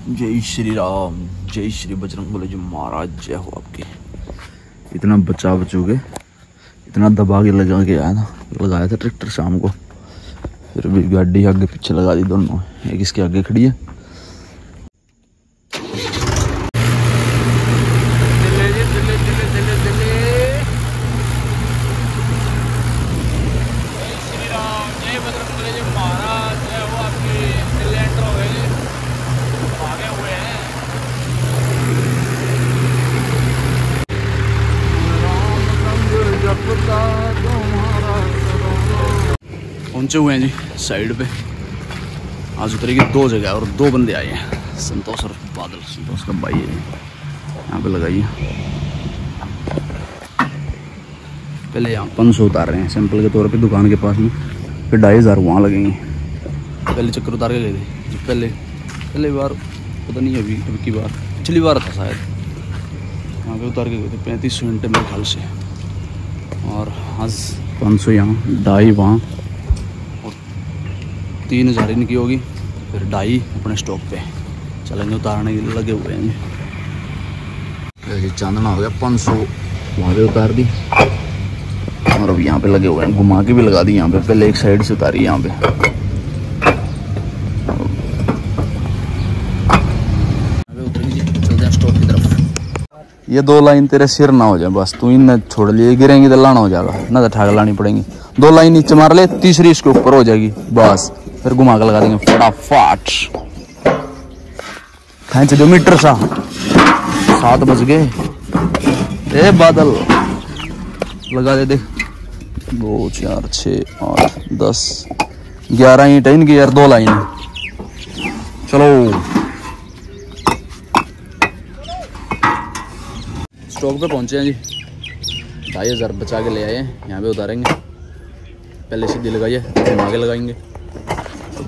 जय श्री राम, जय श्री बजरंगबली जी महाराज, जय हो आपकी। इतना बचा बचोगे, इतना दबा के लगा के आया ना, लगाया था ट्रैक्टर शाम को, फिर भी गाड़ी आगे पीछे लगा दी दोनों, एक इसके आगे खड़ी है। पहुंचे हुए हैं जी साइड पे। आज उतरेगी 2 जगह और 2 बंदे आए हैं, संतोष और बादल। संतोष का भाई है, यहाँ पे लगाइए। पहले यहाँ 500 उतार रहे हैं सैंपल के तौर पे दुकान के पास में, फिर 2500 वहाँ लगेंगे। पहले चक्कर उतार के गए थे पहले बार, पता नहीं अभी की बार, पिछली बार था शायद, वहाँ पे उतार के गए थे 3500 घंटे मेरे ख्याल से। और आज 500 यहाँ, 2.5 वहाँ, 3000 इनकी होगी, फिर 2.5 अपने स्टॉक पे चलेंगे, उतारने के लिए लगे हुए हैं। चांदना हो गया 500 वहाँ पे उतार दी, और अब यहाँ पे लगे हुए हैं, घुमा के भी लगा दी यहाँ पे। पहले एक साइड से उतारी यहाँ पे, चलते हैं स्टॉक की तरफ। ये 2 लाइन तेरे सिर ना हो जाए बस, तू इन छोड़ लिए, गिरेंगी तो लाना हो जाएगा ना, तो ठाक लानी पड़ेंगी। 2 लाइन नीचे मार ले, तीसरी इसके ऊपर हो जाएगी बस, फिर घुमा कर लगा देंगे फटाफट। खींच दो मीटर सा, 7 बज गए। ए बादल लगा दे, देख 2 4 6 8 10 11 ईंट इनकी यार, 2 लाइन। चलो स्टॉक पे पहुंचे हैं जी, 2500 बचा के ले आए हैं, यहाँ पे उतारेंगे। पहले सीधी लगाइए, फिर आगे लगाएंगे।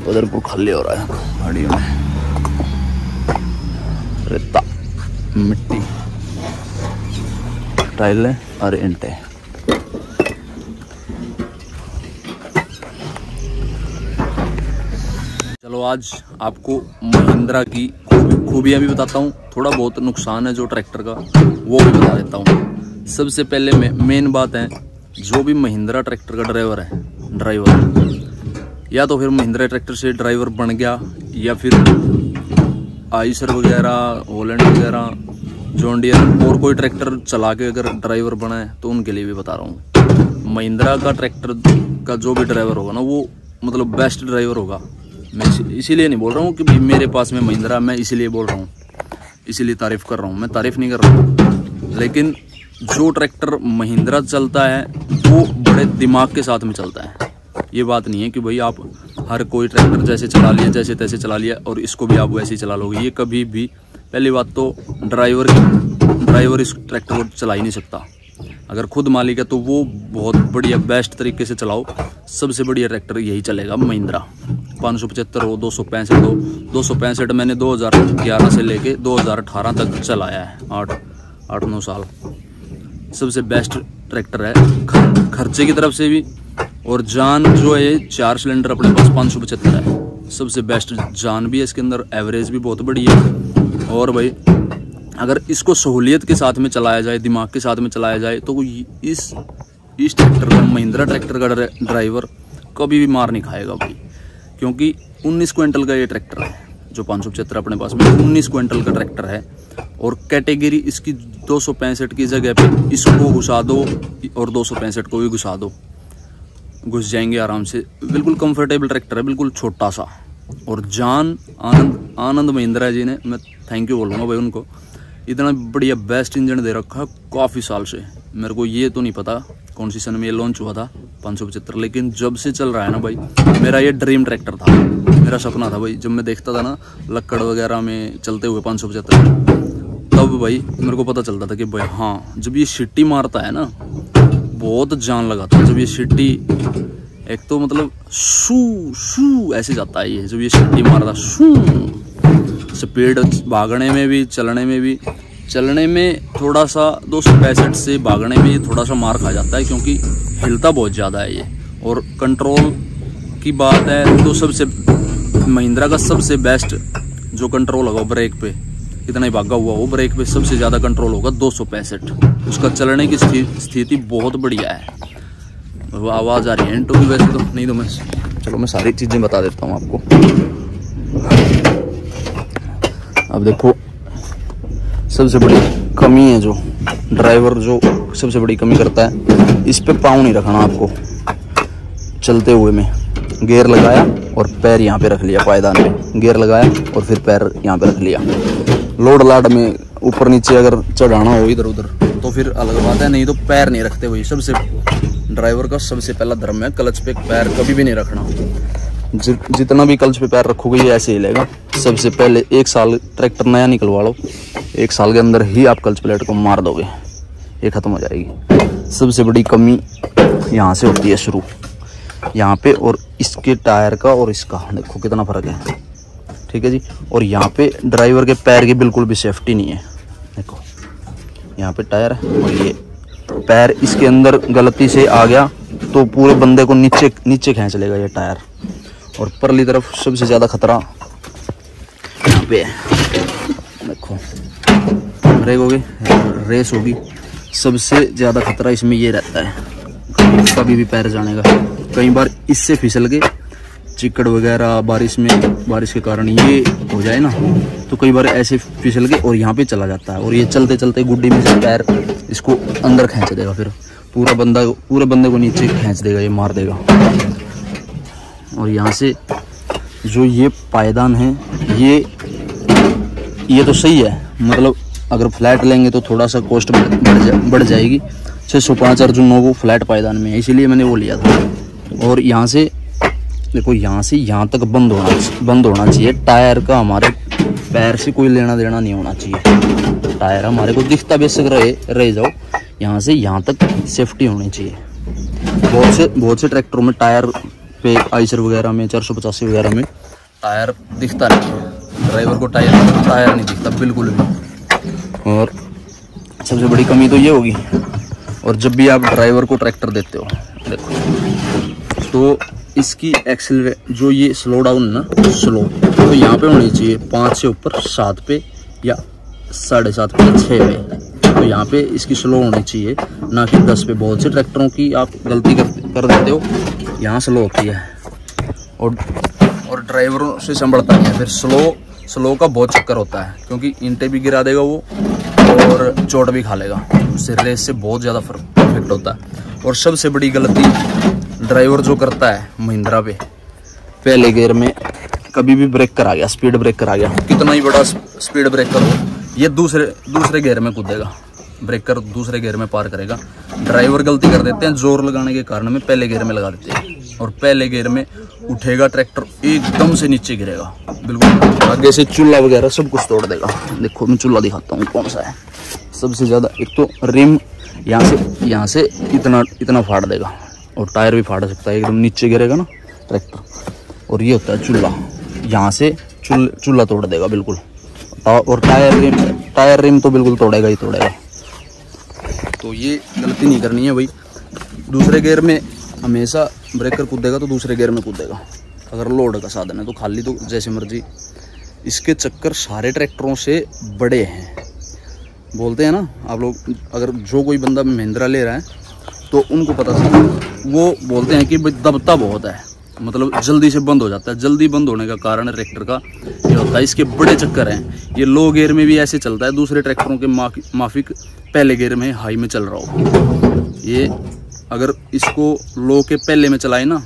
बदरपुर खाली हो रहा है गाड़ियों में, रेता मिट्टी टाइलें और ईंटें। चलो आज आपको महिंद्रा की खूबियाँ भी बताता हूँ, थोड़ा बहुत नुकसान है जो ट्रैक्टर का वो भी बता देता हूँ। सबसे पहले मेन बात है, जो भी महिंद्रा ट्रैक्टर का ड्राइवर या तो फिर महिंद्रा ट्रैक्टर से ड्राइवर बन गया, या फिर आइसर वगैरह, हॉलैंड वगैरह, जॉन डियर और कोई ट्रैक्टर चला के अगर ड्राइवर बना है, तो उनके लिए भी बता रहा हूँ। महिंद्रा का ट्रैक्टर का जो भी ड्राइवर होगा ना, वो मतलब बेस्ट ड्राइवर होगा। मैं इसीलिए नहीं बोल रहा हूँ कि भाई मेरे पास में महिंद्रा, मैं इसीलिए बोल रहा हूँ, इसीलिए तारीफ कर रहा हूँ। मैं तारीफ नहीं कर रहा हूँ, लेकिन जो ट्रैक्टर महिंद्रा चलता है वो बड़े दिमाग के साथ में चलता है। ये बात नहीं है कि भाई आप हर कोई ट्रैक्टर जैसे चला लिया, जैसे तैसे चला लिया और इसको भी आप वैसे ही चला लोगे। ये कभी भी, पहली बात तो ड्राइवर इस ट्रैक्टर को चला ही नहीं सकता। अगर खुद मालिक है तो वो बहुत बढ़िया बेस्ट तरीके से चलाओ। सबसे बढ़िया ट्रैक्टर यही चलेगा महिंद्रा। 575 हो, 265 हो, 265 मैंने 2011 से लेके 2018 तक चलाया है, 8-9 साल। सबसे बेस्ट ट्रैक्टर है खर्चे की तरफ से भी, और जान जो है 4 सिलेंडर अपने पास 575 है, सबसे बेस्ट जान भी है इसके अंदर, एवरेज भी बहुत बढ़िया है। और भाई अगर इसको सहूलियत के साथ में चलाया जाए, दिमाग के साथ में चलाया जाए, तो इस ट्रैक्टर का, महिंद्रा ट्रैक्टर का ड्राइवर कभी भी मार नहीं खाएगा भाई। क्योंकि 19 क्विंटल का ये ट्रैक्टर है, जो 575 अपने पास में 19 क्विंटल का ट्रैक्टर है, और कैटेगरी इसकी 265 की जगह पे इसको घुसा दो और 265 को भी घुसा दो, घुस जाएंगे आराम से। बिल्कुल कंफर्टेबल ट्रैक्टर है, बिल्कुल छोटा सा। और जान आनंद महिंद्रा जी ने, मैं थैंक यू बोलूँगा भाई उनको, इतना बढ़िया बेस्ट इंजन दे रखा है काफ़ी साल से। मेरे को ये तो नहीं पता कौन सी सन में ये लॉन्च हुआ था 575, लेकिन जब से चल रहा है ना भाई, मेरा ये ड्रीम ट्रैक्टर था, मेरा सपना था भाई। जब मैं देखता था ना लक्कड़ वगैरह में चलते हुए 575, तब भाई मेरे को पता चलता था कि भाई हाँ, जब ये सिट्टी मारता है ना, बहुत जान लगाता है। जब ये सिट्टी, एक तो मतलब शू शू ऐसे जाता है ये, जब ये सिट्टी मारता शू, स्पीड भागने में भी, चलने में थोड़ा सा 265 से भागने में ये थोड़ा सा मार खा जाता है, क्योंकि हिलता बहुत ज़्यादा है ये। और कंट्रोल की बात है तो सबसे महिंद्रा का सबसे बेस्ट जो कंट्रोल होगा ब्रेक पे इतना ही भागा हुआ हो, ब्रेक पे सबसे ज़्यादा कंट्रोल होगा 265। उसका चलने की स्थिति बहुत बढ़िया है। वो आवाज़ आ रही है इंटू की वैसे तो नहीं, तो मैं चलो मैं सारी चीज़ें बता देता हूँ आपको। अब देखो सबसे बड़ी कमी है जो ड्राइवर जो सबसे बड़ी कमी करता है, इस पे पाँव नहीं रखना आपको। चलते हुए में गियर लगाया और पैर यहाँ पे रख लिया, पायदान पे गियर लगाया और फिर पैर यहाँ पे रख लिया। लोड लाड में ऊपर नीचे अगर चढ़ाना हो इधर उधर तो फिर अलग बात है, नहीं तो पैर नहीं रखते। वही सबसे ड्राइवर का सबसे पहला धर्म है, क्लच पे पैर कभी भी नहीं रखना। जितना भी क्लच पे पैर रखोगे ये ऐसे ही लेगा। सबसे पहले 1 साल ट्रैक्टर नया निकलवा लो, 1 साल के अंदर ही आप क्लच प्लेट को मार दोगे, ये खत्म हो जाएगी। सबसे बड़ी कमी यहाँ से होती है शुरू, यहाँ पे, और इसके टायर का और इसका देखो कितना फर्क है, ठीक है जी। और यहाँ पे ड्राइवर के पैर की बिल्कुल भी सेफ्टी नहीं है। देखो यहाँ पे टायर है और ये पैर इसके अंदर गलती से आ गया तो पूरे बंदे को नीचे नीचे खींच लेगा ये टायर। और परली तरफ सबसे ज़्यादा खतरा यहाँ पे है, देखो ब्रेक होगी, रेस होगी, सबसे ज़्यादा खतरा इसमें ये रहता है, कभी भी पैर जाने का। कई बार इससे फिसल के चिकड़ वगैरह बारिश के कारण ये हो जाए ना, तो कई बार ऐसे फिसल के और यहाँ पे चला जाता है, और ये चलते चलते गुड्डी में से पैर इसको अंदर खींच देगा, फिर पूरे बंदे को नीचे खींच देगा, ये मार देगा। और यहाँ से जो ये पायदान है ये तो सही है, मतलब अगर फ्लैट लेंगे तो थोड़ा सा कॉस्ट बढ़ जाएगी। 605 अर्जुनों को फ्लैट पायदान में है, इसीलिए मैंने वो लिया था। और यहाँ से देखो, यहाँ से यहाँ तक बंद होना चाहिए। टायर का हमारे पैर से कोई लेना देना नहीं होना चाहिए। टायर हमारे को दिखता बेशक रह जाओ, यहाँ से यहाँ तक सेफ्टी होनी चाहिए। बहुत से ट्रैक्टरों में टायर पे आइसर वगैरह में 485 वगैरह में टायर दिखता नहीं है, ड्राइवर को टायर नहीं दिखता बिल्कुल भी। और सबसे बड़ी कमी तो ये होगी। और जब भी आप ड्राइवर को ट्रैक्टर देते हो, देखो तो इसकी एक्सेल जो ये स्लो डाउन ना, स्लो तो यहाँ पे होनी चाहिए 5 से ऊपर 7 पे या 7.5 पे 6 पे, तो यहाँ पे इसकी स्लो होनी चाहिए, ना कि 10 पे। बहुत से ट्रैक्टरों की आप गलती कर देते हो, यहाँ स्लो होती है और ड्राइवरों से संभलता नहीं है। फिर स्लो का बहुत चक्कर होता है, क्योंकि ईंटें भी गिरा देगा वो और चोट भी खा लेगा, उससे रेस से बहुत ज़्यादा इफेक्ट होता है। और सबसे बड़ी गलती ड्राइवर जो करता है महिंद्रा पे, पहले गियर में कभी भी ब्रेकर आ गया, स्पीड ब्रेकर आ गया, कितना ही बड़ा स्पीड ब्रेकर हो, ये दूसरे गियर में कूदेगा, ब्रेकर दूसरे गियर में पार करेगा। ड्राइवर गलती कर देते हैं, जोर लगाने के कारण में पहले गियर में लगा देते हैं, और पहले गियर में उठेगा ट्रैक्टर, एकदम से नीचे गिरेगा, बिल्कुल आगे से चूल्हा वगैरह सब कुछ तोड़ देगा। देखो मैं चूल्हा दिखाता हूँ कौन सा है सबसे ज़्यादा। एक तो रिम यहाँ से इतना फाड़ देगा, और टायर भी फाड़ सकता है, एकदम नीचे गिरेगा ना ट्रैक्टर। और ये होता है चूल्हा, यहाँ से चूल्हा तोड़ देगा बिल्कुल। और टायर रिम तो बिल्कुल तोड़ेगा ही तोड़ेगा। तो ये गलती नहीं करनी है भाई। दूसरे गियर में हमेशा ब्रेकर कूदेगा तो दूसरे गियर में कूदेगा। अगर लोड का साधन है तो खाली तो जैसे मर्जी। इसके चक्कर सारे ट्रैक्टरों से बड़े हैं, बोलते हैं ना आप लोग। अगर जो कोई बंदा महिंद्रा ले रहा है तो उनको पता चलता है, वो बोलते हैं कि भाई दबता बहुत है, मतलब जल्दी से बंद हो जाता है। जल्दी बंद होने का कारण ट्रैक्टर का ये होता है, इसके बड़े चक्कर हैं। ये लो गियर में भी ऐसे चलता है, दूसरे ट्रैक्टरों के माफिक पहले गियर में हाई में चल रहा हो। ये अगर इसको लो के पहले में चलाए ना,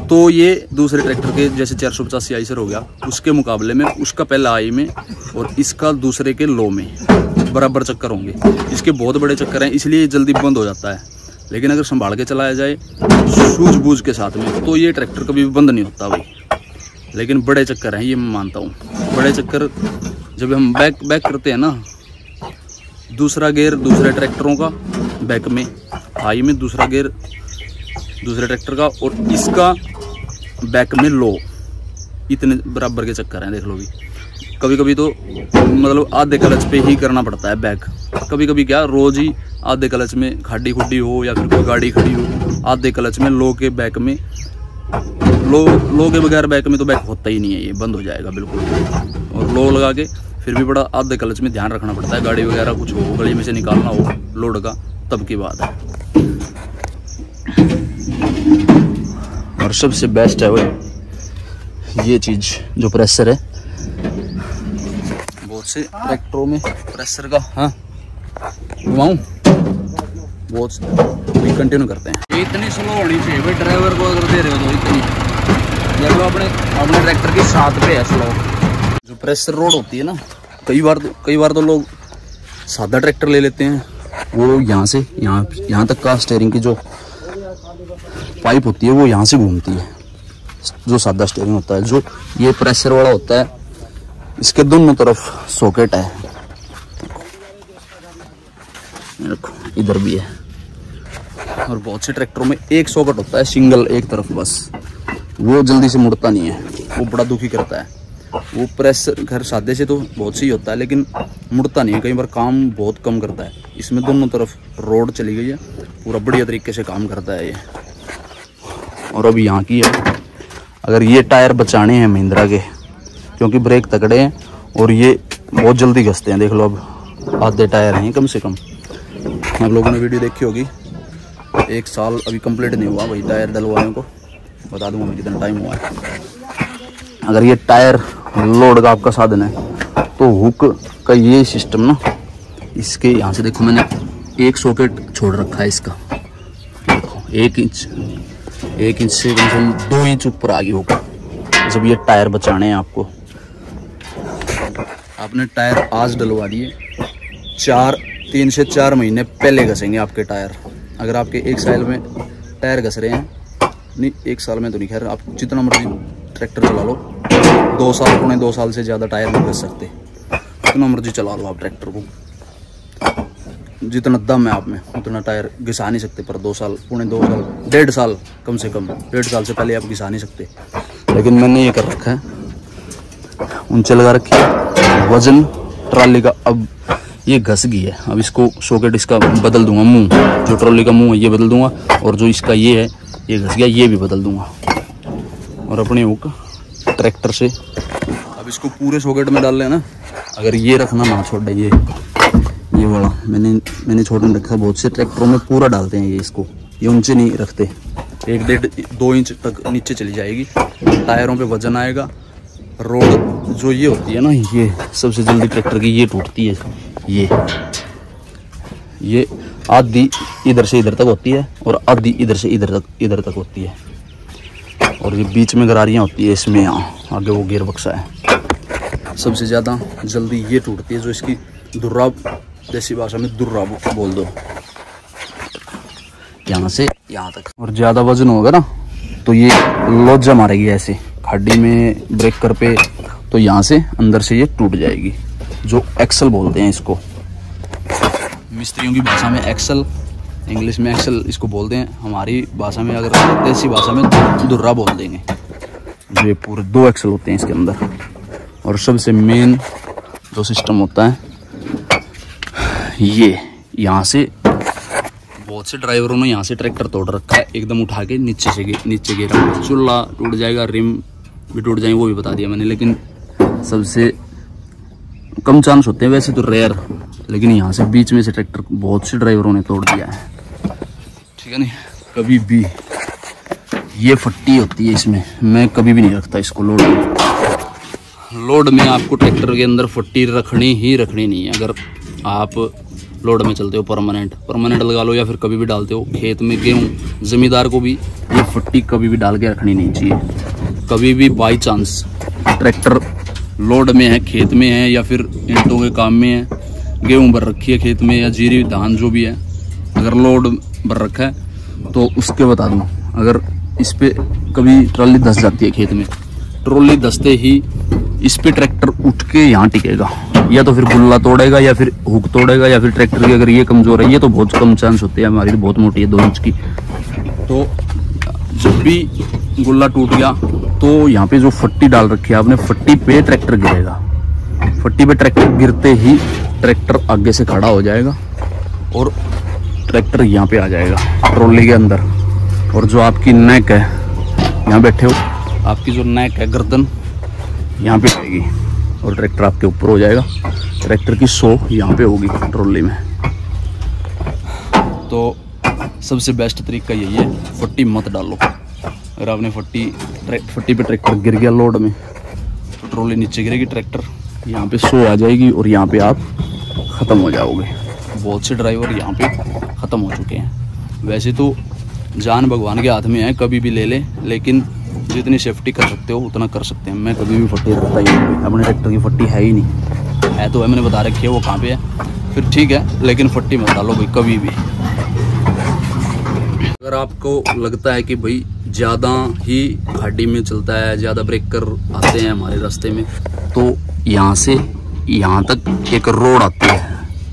तो ये दूसरे ट्रैक्टर के जैसे 485 आइसर हो गया, उसके मुकाबले में उसका पहला हाई में और इसका दूसरे के लो में बराबर चक्कर होंगे। इसके बहुत बड़े चक्कर हैं, इसलिए जल्दी बंद हो जाता है। लेकिन अगर संभाल के चलाया जाए सूझबूझ के साथ में, तो ये ट्रैक्टर कभी भी बंद नहीं होता भाई। लेकिन बड़े चक्कर हैं, ये मैं मानता हूँ। बड़े चक्कर जब हम बैक करते हैं ना, दूसरा गियर दूसरे ट्रैक्टरों का बैक में, हाई में दूसरा गियर दूसरे ट्रैक्टर का, और इसका बैक में लो, इतने बराबर के चक्कर हैं। देख लो भी, कभी कभी तो मतलब आधे क्लच पे ही करना पड़ता है बैक। कभी कभी क्या रोज ही आधे क्लच में खाडी खुड्डी हो या फिर कोई गाड़ी खड़ी हो, आधे क्लच में लो के बैक में लो के बगैर बैक में तो बैक होता ही नहीं है, ये बंद हो जाएगा बिल्कुल। और लो लगा के फिर भी बड़ा आधे क्लच में ध्यान रखना पड़ता है, गाड़ी वगैरह कुछ हो, गली में से निकालना हो लोड का, तब की बात है। और सबसे बेस्ट है वो ये चीज़ जो प्रेशर है, बहुत से ट्रैक्टरों में प्रेशर का, हाँ घुमाऊँ, बहुत कंटिन्यू करते हैं। इतनी स्लो होनी चाहिए भाई ड्राइवर को, अगर दे रहे हो तो इतनी, जब अपने ट्रैक्टर के साथ पे है स्लो। जो प्रेशर रोड होती है ना, कई बार तो लोग सादा ट्रैक्टर ले लेते हैं, वो यहाँ से यहाँ तक का स्टीयरिंग की जो पाइप होती है वो यहाँ से घूमती है, जो सादा स्टीयरिंग होता है। जो ये प्रेशर वाला होता है, इसके दोनों तरफ सॉकेट है, देखो इधर भी है। और बहुत से ट्रैक्टरों में एक सॉकेट होता है सिंगल, एक तरफ बस, वो जल्दी से मुड़ता नहीं है, वो बड़ा दुखी करता है। वो प्रेशर घर सादे से तो बहुत सही होता है, लेकिन मुड़ता नहीं है, कई बार काम बहुत कम करता है। इसमें दोनों तरफ रोड चली गई है, पूरा बढ़िया तरीके से काम करता है ये। और अभी यहाँ की है, अगर ये टायर बचाने हैं महिंद्रा के, क्योंकि ब्रेक तगड़े हैं और ये बहुत जल्दी घसते हैं, देख लो अब आधे टायर हैं कम से कम। आप लोगों ने वीडियो देखी होगी, 1 साल अभी कंप्लीट नहीं हुआ भाई टायर डलवाने को, बता दूंगा मैं कितना टाइम हुआ है। अगर ये टायर लोड का आपका साधन है तो हुक का ये सिस्टम ना, इसके यहाँ से देखो मैंने एक सॉकेट छोड़ रखा है इसका, देखो 1 इंच से कम से कम 2 इंच ऊपर आ गई हुक। जब ये टायर बचाने हैं आपको, आपने टायर आज डलवा दिए, 3 से 4 महीने पहले घसेंगे आपके टायर। अगर आपके 1 साल में टायर घस रहे हैं, नहीं 1 साल में तो नहीं, खैर आप जितना मर्जी ट्रैक्टर चला लो, 2 साल पौने 2 साल से ज़्यादा टायर नहीं घस सकते, जितना मर्जी चला लो आप ट्रैक्टर को, जितना दम है आप में उतना टायर घिसा नहीं सकते। पर 2 साल पौने 2 साल 1.5 साल कम से कम 1.5 साल से पहले आप घिसा नहीं सकते। लेकिन मैंने ये कर रखा है, ऊंचे लगा रखी है, वजन ट्रॉली का अब ये घस गई है। अब इसको सॉकेट इसका बदल दूंगा, मुंह जो ट्रॉली का मुंह है ये बदल दूंगा, और जो इसका ये है ये घस गया, ये भी बदल दूंगा। और अपने हुक ट्रैक्टर से अब इसको पूरे सॉकेट में डाल लेना। अगर ये रखना ना छोड़, ये वाला मैंने छोड़ नहीं रखा, बहुत से ट्रैक्टरों में पूरा डालते हैं ये, इसको ये ऊंचे नहीं रखते, 1-1.5-2 इंच तक नीचे चली जाएगी, टायरों पे वजन आएगा। रोड जो ये होती है ना, ये सबसे जल्दी ट्रैक्टर की ये टूटती है। ये आधी इधर से इधर तक होती है और आधी इधर से इधर तक होती है, और ये बीच में गरारियाँ होती है, इसमें यहाँ आगे वो गियर बक्सा है। सबसे ज़्यादा जल्दी ये टूटती है, जो इसकी दुर्रा, देसी भाषा में दुर्रा बोल दो, यहाँ से यहाँ तक। और ज़्यादा वजन होगा ना तो ये लोजा मारेगी ऐसे खड्डी में ब्रेकर पे, तो यहाँ से अंदर से ये टूट जाएगी, जो एक्सल बोलते हैं इसको। मिस्त्रियों की भाषा में एक्सल, इंग्लिश में एक्सल इसको बोलते हैं, हमारी भाषा में अगर देसी भाषा में दुर्रा बोल देंगे। जो ये पूरे 2 एक्सल होते हैं इसके अंदर। और सबसे मेन जो सिस्टम होता है ये, यहाँ से बहुत से ड्राइवरों ने यहाँ से ट्रैक्टर तोड़ रखा है, एकदम उठा के नीचे गिरा, चूल्हा टूट जाएगा, रिम भी टूट जाएंगे, वो भी बता दिया मैंने। लेकिन सबसे कम चांस होते हैं वैसे तो, रेयर, लेकिन यहाँ से बीच में से ट्रैक्टर बहुत से ड्राइवरों ने तोड़ दिया है, ठीक है नहीं। कभी भी ये फट्टी होती है इसमें, मैं कभी भी नहीं रखता इसको लोड में आपको ट्रैक्टर के अंदर फट्टी रखनी ही रखनी नहीं है। अगर आप लोड में चलते हो परमानेंट लगा लो, या फिर कभी भी डालते हो खेत में गेहूँ, जमींदार को भी ये फट्टी कभी भी डाल के रखनी नहीं चाहिए। कभी भी बाई चांस ट्रैक्टर लोड में है, खेत में है, या फिर ईंटों के काम में है, गेहूँ भर रखी है खेत में, या जीरी धान जो भी है, अगर लोड भर रखा है तो उसके बता दूँ, अगर इस पे कभी ट्रॉली धस जाती है खेत में, ट्रॉली धसते ही इस पे ट्रैक्टर उठ के यहाँ टिकेगा, या तो फिर गुल्ला तोड़ेगा या फिर हुक तोड़ेगा, या फिर ट्रैक्टर की अगर ये कमजोर है, ये तो बहुत कम चांस होते हैं, हमारी तो बहुत मोटी है 2 इंच की, तो जब भी गुल्ला टूट गया तो यहाँ पे जो फट्टी डाल रखी है आपने, फट्टी पे ट्रैक्टर गिरेगा। फट्टी पे ट्रैक्टर गिरते ही ट्रैक्टर आगे से खड़ा हो जाएगा और ट्रैक्टर यहाँ पे आ जाएगा ट्रॉली के अंदर। और जो आपकी नेक है, यहाँ बैठे हो आपकी जो नेक है, गर्दन यहाँ पे आएगी और ट्रैक्टर आपके ऊपर हो जाएगा। ट्रैक्टर की सो यहाँ पे होगी ट्रॉली में। तो सबसे बेस्ट तरीका यही है, फट्टी मत डालो। अगर आपने फट्टी पे ट्रैक्टर गिर गया लोड में तो ट्रॉली नीचे गिरेगी, ट्रैक्टर यहाँ पे सो आ जाएगी और यहाँ पे आप ख़त्म हो जाओगे। बहुत से ड्राइवर यहाँ पे ख़त्म हो चुके हैं। वैसे तो जान भगवान के हाथ में है, कभी भी ले ले, लेकिन जितनी सेफ्टी कर सकते हो उतना कर सकते हैं। मैं कभी भी फट्टी रखता ही नहीं, अपने ट्रैक्टर की फट्टी है ही नहीं। है तो है, मैंने बता रखी है वो कहाँ पे है, फिर ठीक है, लेकिन फट्टी मत डालो भाई कभी भी। अगर आपको लगता है कि भाई ज़्यादा ही खाड़ी में चलता है, ज़्यादा ब्रेकर आते हैं हमारे रास्ते में, तो यहाँ से यहाँ तक एक रोड आती है,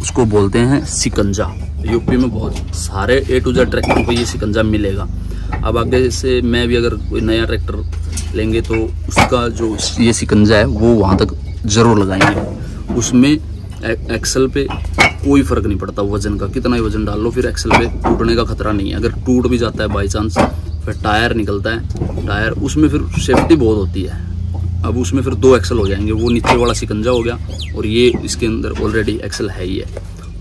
उसको बोलते हैं सिकंजा। यूपी में बहुत सारे A to Z ट्रैक्टर को ये सिकंजा मिलेगा। अब आगे से मैं भी अगर कोई नया ट्रैक्टर लेंगे तो उसका जो ये सिकंजा है वो वहाँ तक ज़रूर लगाएंगे। उसमें एक्सल पे कोई फ़र्क नहीं पड़ता वज़न का, कितना ही वज़न डाल लो, फिर एक्सल पे टूटने का खतरा नहीं है। अगर टूट भी जाता है बाई चांस, फिर टायर निकलता है, टायर उसमें फिर सेफ्टी बहुत होती है। अब उसमें फिर 2 एक्सल हो जाएंगे, वो नीचे वाला सिकंजा हो गया और ये इसके अंदर ऑलरेडी एक्सल है ही है,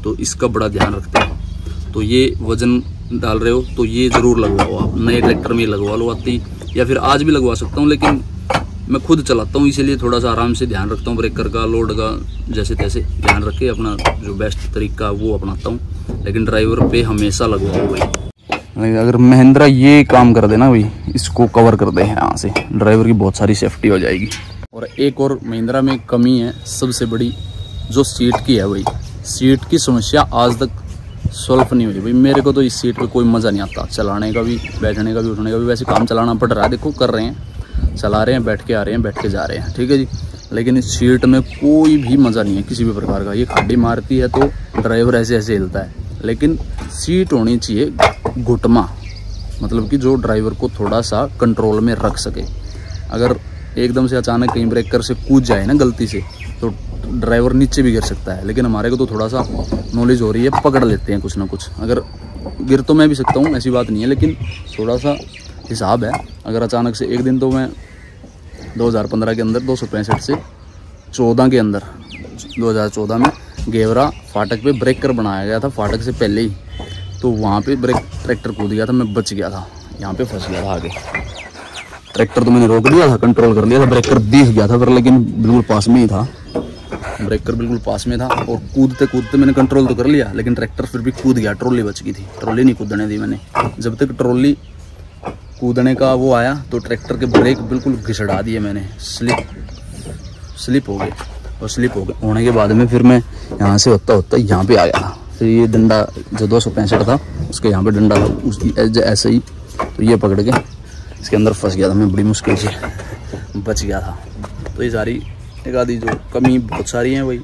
तो इसका बड़ा ध्यान रखते हैं। तो ये वज़न डाल रहे हो तो ये ज़रूर लगवाओ आप, नए ट्रैक्टर में लगवा लो आती, या फिर आज भी लगवा सकता हूँ, लेकिन मैं खुद चलाता हूँ इसीलिए थोड़ा सा आराम से ध्यान रखता हूँ। ब्रेकर का, लोड का, जैसे तैसे ध्यान रख के अपना जो बेस्ट तरीका वो अपनाता हूँ, लेकिन ड्राइवर पे हमेशा लगवाओ भाई। अगर महिंद्रा ये काम कर देना भाई, इसको कवर कर दे यहाँ से, ड्राइवर की बहुत सारी सेफ्टी हो जाएगी। और एक और महिंद्रा में कमी है सबसे बड़ी, जो सीट की है भाई। सीट की समस्या आज तक सॉल्व नहीं हुई भाई। मेरे को तो इस सीट पे कोई मज़ा नहीं आता, चलाने का भी, बैठने का भी, उठने का भी। वैसे काम चलाना पड़ रहा है, देखो कर रहे हैं, चला रहे हैं, बैठ के आ रहे हैं, बैठ के जा रहे हैं, ठीक है जी। लेकिन इस सीट में कोई भी मज़ा नहीं है किसी भी प्रकार का। ये खाड़ी मारती है तो ड्राइवर ऐसे ऐसे हिलता है, लेकिन सीट होनी चाहिए घुटमा, मतलब कि जो ड्राइवर को थोड़ा सा कंट्रोल में रख सके। अगर एकदम से अचानक कहीं ब्रेकर से कूद जाए ना गलती से, तो ड्राइवर नीचे भी गिर सकता है। लेकिन हमारे को तो थोड़ा सा नॉलेज हो रही है, पकड़ लेते हैं कुछ ना कुछ। अगर गिर तो मैं भी सकता हूँ, ऐसी बात नहीं है, लेकिन थोड़ा सा हिसाब है। अगर अचानक से एक दिन तो मैं 2015 के अंदर 265 से 14 के अंदर 2014 में गेवरा फाटक पे ब्रेकर बनाया गया था, फाटक से पहले ही, तो वहाँ पे ट्रैक्टर कूद गया था, मैं बच गया था, यहाँ पे फंस गया था आगे। ट्रैक्टर तो मैंने रोक दिया था, कंट्रोल कर लिया था, ब्रेकर दिख गया था पर, लेकिन बिल्कुल पास में ही था, ब्रेकर बिल्कुल पास में था। और कूदते कूदते मैंने कंट्रोल तो कर लिया, लेकिन ट्रैक्टर फिर भी कूद गया, ट्रॉली बच गई थी। ट्रॉली नहीं कूदने दी मैंने, जब तक ट्रॉली कूदने का वो आया तो ट्रैक्टर के ब्रेक बिल्कुल घिसड़ा दिए मैंने, स्लिप हो गए। और स्लिप होने के बाद में फिर मैं यहाँ से होता यहाँ पे आ गया। फिर ये डंडा जो 265 था उसके यहाँ पे डंडा था, उसकी ऐसे ही तो ये पकड़ के इसके अंदर फंस गया था मैं, बड़ी मुश्किल से बच गया था। तो ये सारी एक आधी जो कमी बहुत सारी हैं वही,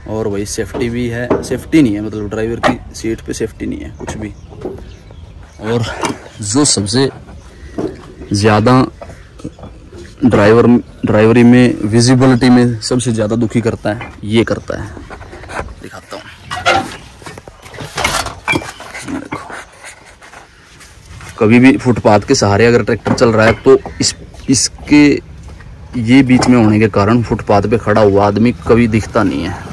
और वही सेफ्टी भी है, सेफ्टी नहीं है, मतलब ड्राइवर की सीट पे सेफ्टी नहीं है कुछ भी। और जो सबसे ज़्यादा ड्राइवरी में विजिबिलिटी में सबसे ज़्यादा दुखी करता है, ये करता है, दिखाता हूँ। देखो, कभी भी फुटपाथ के सहारे अगर ट्रैक्टर चल रहा है तो इसके ये बीच में होने के कारण फुटपाथ पे खड़ा हुआ आदमी कभी दिखता नहीं है।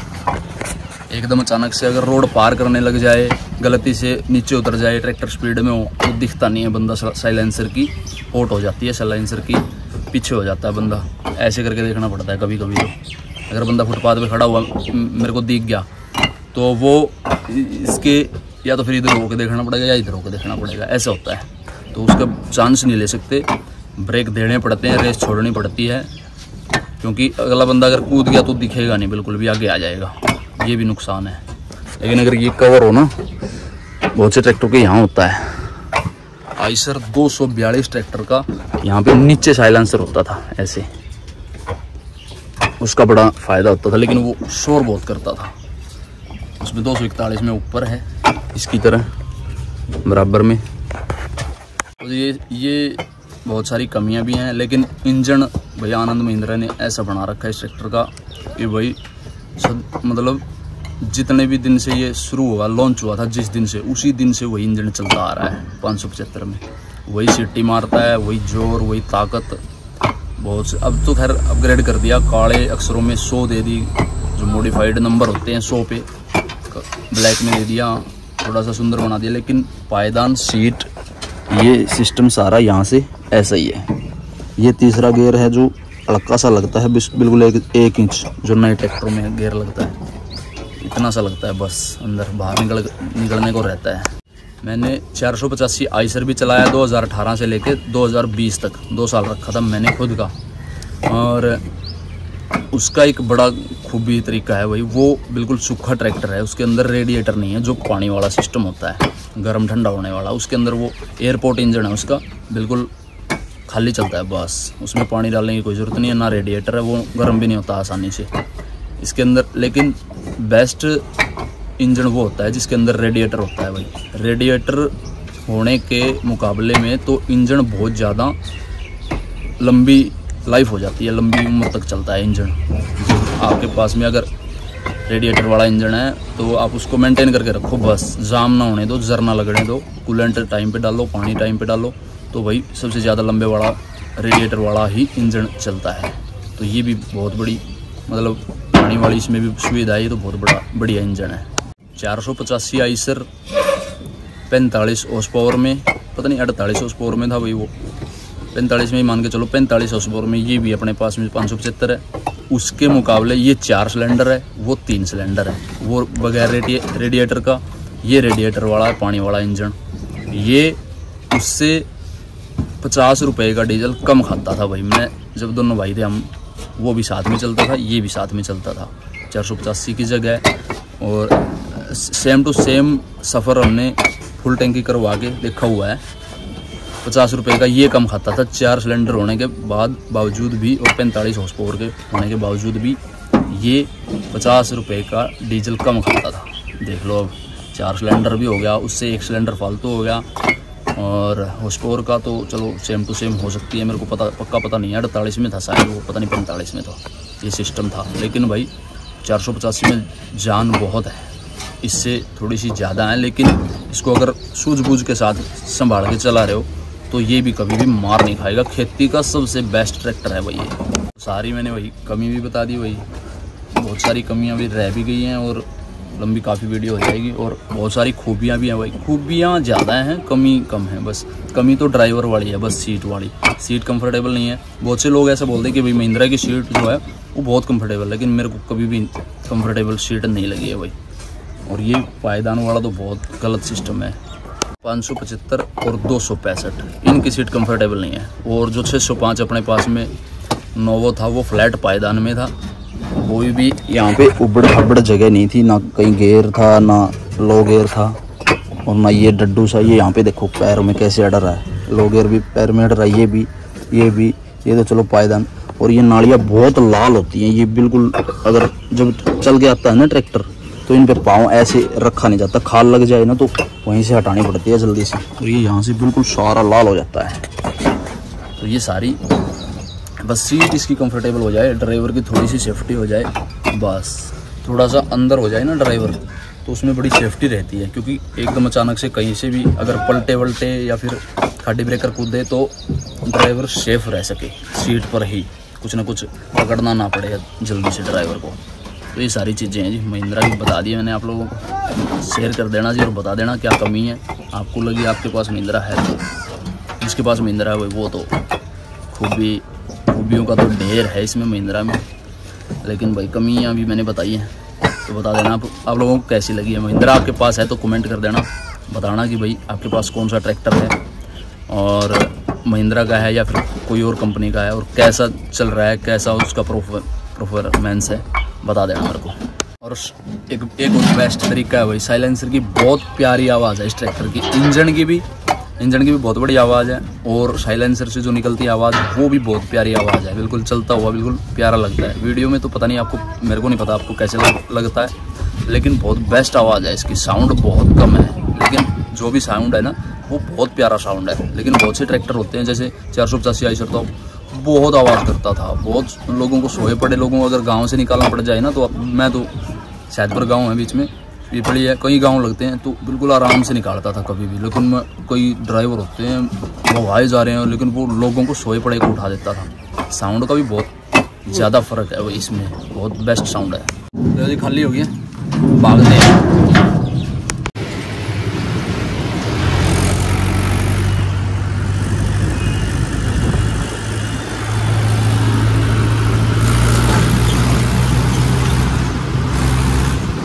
एकदम अचानक से अगर रोड पार करने लग जाए, गलती से नीचे उतर जाए, ट्रैक्टर स्पीड में हो तो दिखता नहीं है बंदा, साइलेंसर की पोट हो जाती है, साइलेंसर की पीछे हो जाता है बंदा। ऐसे करके देखना पड़ता है कभी कभी। तो अगर बंदा फुटपाथ पे खड़ा हुआ मेरे को दिख गया तो वो इसके या तो फिर इधर होकर देखना पड़ेगा या इधर होकर देखना पड़ेगा, ऐसा होता है। तो उसका चांस नहीं ले सकते, ब्रेक देने पड़ते हैं, रेस छोड़नी पड़ती है, क्योंकि अगला बंदा अगर कूद गया तो दिखेगा नहीं, बिल्कुल भी आगे आ जाएगा, ये भी नुकसान है। लेकिन अगर ये कवर हो ना, बहुत से ट्रैक्टर के यहाँ होता है। आइसर 242 ट्रैक्टर का यहाँ पे नीचे साइलेंसर होता था ऐसे, उसका बड़ा फ़ायदा होता था, लेकिन वो शोर बहुत करता था। उसमें 241 में ऊपर है इसकी तरह बराबर में। तो ये बहुत सारी कमियां भी हैं, लेकिन इंजन भैया आनंद महिंद्रा ने ऐसा बना रखा है इस ट्रैक्टर का कि भाई मतलब जितने भी दिन से ये शुरू हुआ, लॉन्च हुआ था जिस दिन से, उसी दिन से वही इंजन चलता आ रहा है। 575 में वही सीटी मारता है, वही जोर, वही ताकत, बहुत से। अब तो खैर अपग्रेड कर दिया, काले अक्षरों में 100 दे दी, जो मॉडिफाइड नंबर होते हैं 100 पे ब्लैक में दे दिया, थोड़ा सा सुंदर बना दिया। लेकिन पायदान, सीट, ये सिस्टम सारा यहाँ से ऐसा ही है। ये तीसरा गियर है जो हल्का सा लगता है, बिल्कुल 1 इंच जो नए ट्रैक्टरों में गियर लगता है, इतना सा लगता है बस, अंदर बाहर निकलने को रहता है। मैंने 485 आइसर भी चलाया 2018 से लेकर 2020 तक, 2 साल रखा था मैंने खुद का। और उसका एक बड़ा खूबी तरीका है भाई, वो बिल्कुल सूखा ट्रैक्टर है, उसके अंदर रेडिएटर नहीं है जो पानी वाला सिस्टम होता है, गर्म ठंडा होने वाला। उसके अंदर वो एयरपोर्ट इंजन है उसका, बिल्कुल खाली चलता है बस, उसमें पानी डालने की कोई ज़रूरत नहीं है, ना रेडिएटर है, वो गर्म भी नहीं होता आसानी से इसके अंदर। लेकिन बेस्ट इंजन वो होता है जिसके अंदर रेडिएटर होता है भाई। रेडिएटर होने के मुकाबले में तो इंजन बहुत ज़्यादा लंबी लाइफ हो जाती है, लंबी उम्र तक चलता है इंजन। आपके पास में अगर रेडिएटर वाला इंजन है तो आप उसको मेंटेन करके रखो बस, जाम ना होने दो, जर ना लगने दो, कूलेंट टाइम पे डालो, पानी टाइम पे डालो, तो भाई सबसे ज़्यादा लंबे वाला रेडिएटर वाला ही इंजन चलता है। तो ये भी बहुत बड़ी, मतलब पानी वाली इसमें भी सुविधा है, ये तो बहुत बढ़िया इंजन है। 485 आइसर 45 हॉर्स पावर में, पता नहीं 48 हॉर्स पावर में था भाई, वो 45 में ही मान के चलो, 45 हॉर्स पावर में ये भी अपने पास में 575 है। उसके मुकाबले ये 4 सिलेंडर है, वो 3 सिलेंडर है, वो बगैर रेडिएटर का, ये रेडिएटर वाला है पानी वाला इंजन। ये उससे 50 रुपये का डीजल कम खाता था भाई। मैं जब दोनों भाई थे हम, वो भी साथ में चलता था, ये भी साथ में चलता था 485 की जगह। और सेम टू सेम सफ़र हमने फुल टैंकी करवा के देखा हुआ है, 50 रुपये का ये कम खाता था 4 सिलेंडर होने के बावजूद भी, और 45 हॉर्स पावर के होने के बावजूद भी ये 50 रुपये का डीजल कम खाता था। देख लो, अब 4 सिलेंडर भी हो गया, उससे 1 सिलेंडर फालतू हो गया। और हॉर्स पावर का तो चलो सेम टू सेम हो सकती है, मेरे को पक्का पता नहीं है, 48 में था शायद वो, पता नहीं 45 में था ये सिस्टम था। लेकिन भाई 485 में जान बहुत है, इससे थोड़ी सी ज़्यादा है, लेकिन इसको अगर सूझबूझ के साथ संभाल के चला रहे हो तो ये भी कभी भी मार नहीं खाएगा। खेती का सबसे बेस्ट ट्रैक्टर है भाई ये। सारी मैंने वही कमी भी बता दी भाई, बहुत सारी कमियां भी रह भी गई हैं और लंबी काफ़ी वीडियो हो जाएगी। और बहुत सारी खूबियां भी हैं भाई, खूबियां ज़्यादा हैं, कमी कम है बस। कमी तो ड्राइवर वाली है बस, सीट वाली, सीट कंफर्टेबल नहीं है। बहुत से लोग ऐसा बोलते हैं कि भाई महिंद्रा की सीट जो है वो बहुत कंफर्टेबल, लेकिन मेरे को कभी भी कंफर्टेबल सीट नहीं लगी है भाई। और ये पायदान वाला तो बहुत गलत सिस्टम है। 575 और 265 इनकी सीट कंफर्टेबल नहीं है। और जो 605 अपने पास में नोवो था वो फ्लैट पायदान में था, कोई भी यहाँ पे उबड़ खबड़ जगह नहीं थी, ना कहीं गेयर था, ना लो गेयर था, और ना ये डड्डू सा। ये यहाँ पे देखो पैरों में कैसे अड़ रहा है, लो गेयर भी पैर में अड़ रहा है, ये तो चलो पायदान। और ये नालियाँ बहुत लाल होती हैं, ये बिल्कुल अगर जब चल के आता है ना ट्रैक्टर तो इन पे पाँव ऐसे रखा नहीं जाता, खाल लग जाए ना तो वहीं से हटानी पड़ती है जल्दी से। और ये यहाँ से बिल्कुल सारा लाल हो जाता है। तो ये सारी बस सीट इसकी कंफर्टेबल हो जाए, ड्राइवर की थोड़ी सी सेफ्टी हो जाए, बस थोड़ा सा अंदर हो जाए ना ड्राइवर, तो उसमें बड़ी सेफ्टी रहती है। क्योंकि एकदम अचानक से कहीं से भी अगर पलटे वलटे या फिर खाडी ब्रेकर कूदे तो ड्राइवर सेफ रह सके, सीट पर ही कुछ ना कुछ पकड़ना ना पड़े जल्दी से ड्राइवर को। तो ये सारी चीज़ें हैं जी, महिंद्रा की बता दी मैंने आप लोगों को। शेयर कर देना जी और बता देना क्या कमी है आपको लगी, आपके पास महिंद्रा है तो। जिसके पास महिंद्रा है वो तो खूबियों का तो ढेर है इसमें महिंद्रा में। लेकिन भाई कमियाँ भी मैंने बताई हैं, तो बता देना आप लोगों को कैसी लगी है। महिंद्रा आपके पास है तो कमेंट कर देना, बताना कि भाई आपके पास कौन सा ट्रैक्टर है और महिंद्रा का है या फिर कोई और कंपनी का है, और कैसा चल रहा है, कैसा उसका परफॉर्मेंस है, बता देना मेरे को। और एक और बेस्ट तरीका है भाई, साइलेंसर की बहुत प्यारी आवाज़ है इस ट्रैक्टर की, इंजन की भी बहुत बड़ी आवाज़ है, और साइलेंसर से जो निकलती आवाज़ वो भी बहुत प्यारी आवाज़ है, बिल्कुल चलता हुआ बिल्कुल प्यारा लगता है। वीडियो में तो पता नहीं आपको, मेरे को नहीं पता आपको कैसे लगता है, लेकिन बहुत बेस्ट आवाज़ है इसकी। साउंड बहुत कम है, लेकिन जो भी साउंड है ना वो बहुत प्यारा साउंड है। लेकिन बहुत से ट्रैक्टर होते हैं जैसे 485 आइसर तो बहुत आवाज़ करता था, बहुत लोगों को, सोए पड़े लोगों को अगर गांव से निकालना पड़ जाए ना, तो मैं तो सैदपुर गांव है बीच में पीपली है, कई गांव लगते हैं, तो बिल्कुल आराम से निकालता था कभी भी। लेकिन कई ड्राइवर होते हैं वो आए जा रहे हैं, लेकिन वो लोगों को सोए पड़े को उठा देता था। साउंड का भी बहुत ज़्यादा फर्क है वो, इसमें बहुत बेस्ट साउंड है। तो जी खाली हो गई है, भागते हैं।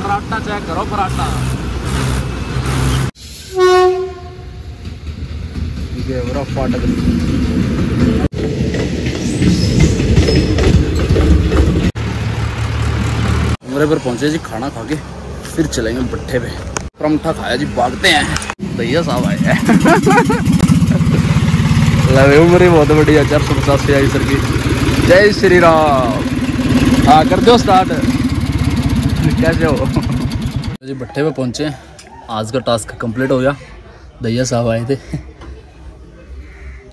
पराठा चेक करो, पराठा फाटक। उमरे पर पहुंचे जी, खाना खा के फिर चलेंगे भट्ठे पे। पराठा खाया जी, भागते हैं। भैया साहब आए हैं। लवे उम्र बहुत बढ़िया, 485 आई सर की। जय श्री राम। हाँ कर दो स्टार्ट। कैसे हो जी? भट्ठे पे पहुंचे, आज का टास्क कंप्लीट हो गया। भैया साहब आए थे,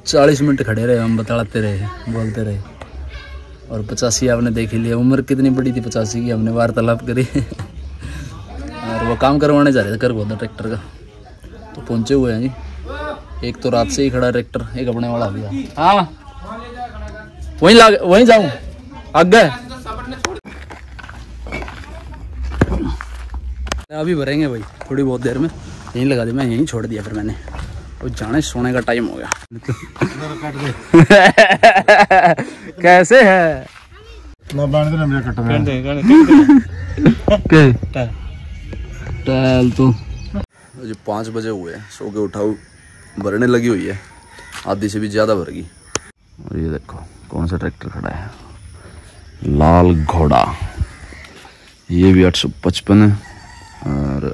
40 मिनट खड़े रहे, हम बताते रहे, बोलते रहे। और 85 आपने देख ही लिया, उम्र कितनी बड़ी थी 85 की। हमने वार्तालाप करी। और वो काम करवाने जा रहे थे कर बोलते ट्रैक्टर का। तो पहुंचे हुए हैं जी। एक तो रात से ही खड़ा ट्रैक्टर, एक अपने वाला भी है। हाँ वहीं जाऊँ आगे। अभी भरेंगे भाई, थोड़ी बहुत देर में। यहीं लगा दी, मैं यहीं छोड़ दिया फिर मैंने। वो जाने सोने का टाइम हो गया। कैसे है? टहल तो 5 बजे हुए, सो के उठाओ, भरने लगी हुई है, आधी से भी ज्यादा भर गई। और ये देखो कौन सा ट्रैक्टर खड़ा है, लाल घोड़ा। ये भी 855 है और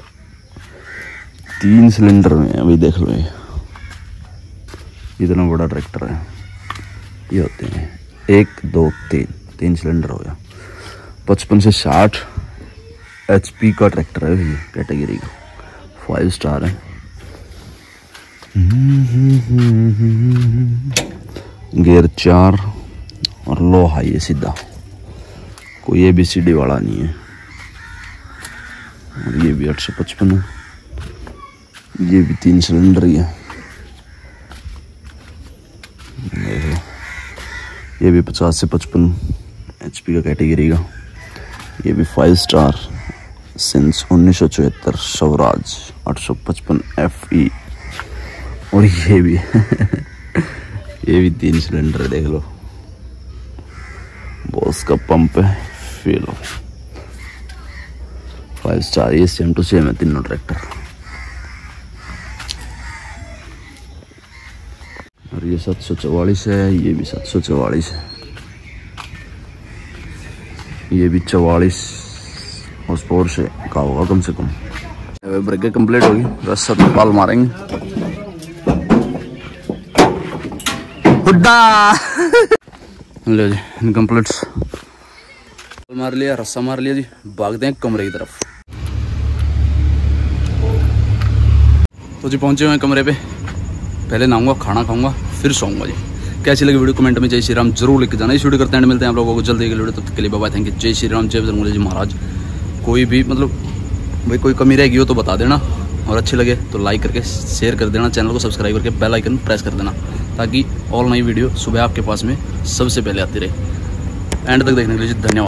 3 सिलेंडर में है। अभी देख लो, ये इतना बड़ा ट्रैक्टर है। ये होते हैं 1 2 3 सिलेंडर हो गया। 55 से 60 HP का ट्रैक्टर है ये, कैटेगरी का 5 स्टार है। गियर 4 और लो हाई है सीधा, कोई ABCD वाला नहीं है। और ये भी 855 है, ये भी 3 सिलेंडर ही है। ये भी 50 से 55 HP का कैटेगरी का। ये भी 5 स्टार सिंस 1974 स्वराज 855 FE। और ये भी ये भी 3 सिलेंडर, देख लो बॉस का पंप है, फील 5 स्टार। ये सेम टू सेम है तीनों ट्रैक्टर। और ये 744 है, ये भी 744 है, ये भी 44 हॉर्स पावर से का होगा कम से कम। ब्रेक कंप्लीट होगी, बस 7 पाल मारेंगे। लो जी कंप्लीट मार लिया, रस्सा मार लिया जी। भागते हैं कमरे की तरफ। तो जी पहुंचे हुए हैं कमरे पे। पहले नहाऊंगा, खाना खाऊंगा, फिर सोऊंगा जी। कैसी लगी वीडियो कमेंट में जय श्री राम जरूर लिख के जाना। इस वीडियो करते हैं, मिलते हैं आप लोगों को जल्दी एक वीडियो। तब तक के लिए बाय बाय, थैंक यू, जय श्री राम, जय बजरंग जी महाराज। कोई भी मतलब भाई कोई कमी रहेगी हो तो बता देना, और अच्छी लगे तो लाइक करके शेयर कर देना, चैनल को सब्सक्राइब करके बेल आइकन प्रेस कर देना, ताकि ऑल नई वीडियो सुबह आपके पास में सबसे पहले आती रहे। एंड तक देखने के लिए धन्यवाद।